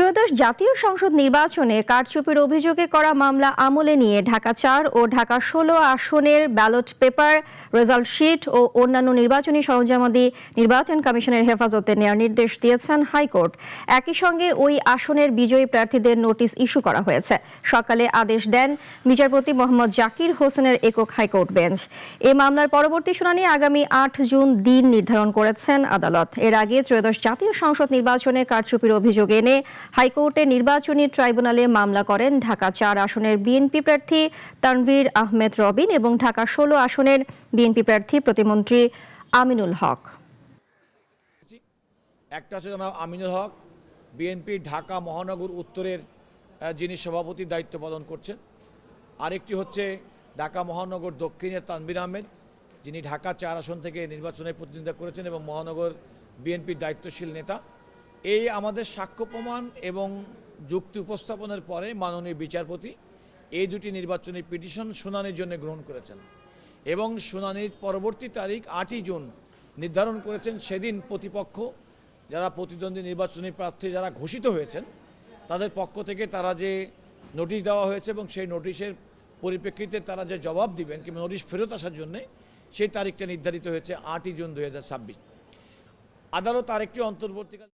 ত্রয়োদশ জাতীয় সংসদ নির্বাচনে কারচুপির অভিযোগে করা মামলা আমলে নিয়ে ঢাকা-4 ও ঢাকা-16 আসনের ব্যালট পেপার, রেজাল্ট শিট ও অন্যান্য নির্বাচনী সরঞ্জামাদি নির্বাচন কমিশনের হেফাজতে নেওয়ার নির্দেশ দিয়েছেন হাইকোর্ট। একই সঙ্গে ওই আসনের বিজয়ী প্রার্থীদের নোটিশ ইস্যু করা হয়েছে। সকালে আদেশ দেন বিচারপতি মোহাম্মদ জাকির হোসেনের একক হাইকোর্ট বেঞ্চ। এ মামলার পরবর্তী শুনানি আগামী 8 জুন দিন নির্ধারণ করেছেন আদালত। এর আগে ত্রয়োদশ জাতীয় সংসদ নির্বাচনে কারচুপির অভিযোগ এনে হাইকোর্টে নির্বাচনী ট্রাইব্যুনালে মামলা করেন ঢাকা-4 আসনের বিএনপি প্রার্থী তানভীর আহমেদ রবিন এবং ঢাকা-16 আসনের বিএনপি প্রার্থী প্রতিমন্ত্রী আমিনুল হক। একটা হচ্ছে জনাব আমিনুল হক, বিএনপি ঢাকা মহানগর উত্তরের যিনি সভাপতির দায়িত্ব পালন করছেন। আরেকটি হচ্ছে ঢাকা মহানগর দক্ষিণের তানভীর আহমেদ, যিনি ঢাকা-4 আসন থেকে নির্বাচনে প্রতিদ্বন্দ্বিতা করেছেন এবং মহানগর বিএনপির দায়িত্বশীল নেতা। এই আমাদের সাক্ষ্য প্রমাণ এবং যুক্তি উপস্থাপনের পরে মাননীয় বিচারপতি এই দুটি নির্বাচনী পিটিশন শুনানির জন্য গ্রহণ করেছেন এবং শুনানির পরবর্তী তারিখ 8ই জুন নির্ধারণ করেছেন। সেদিন প্রতিপক্ষ যারা প্রতিদ্বন্দ্বী নির্বাচনী প্রার্থী যারা ঘোষিত হয়েছেন তাদের পক্ষ থেকে তারা যে নোটিশ দেওয়া হয়েছে এবং সেই নোটিশের পরিপ্রেক্ষিতে তারা যে জবাব দিবেন কিংবা নোটিশ ফেরত আসার জন্যে সেই তারিখটা নির্ধারিত হয়েছে 8ই জুন 2026। আদালত আরেকটি অন্তর্বর্তীকাল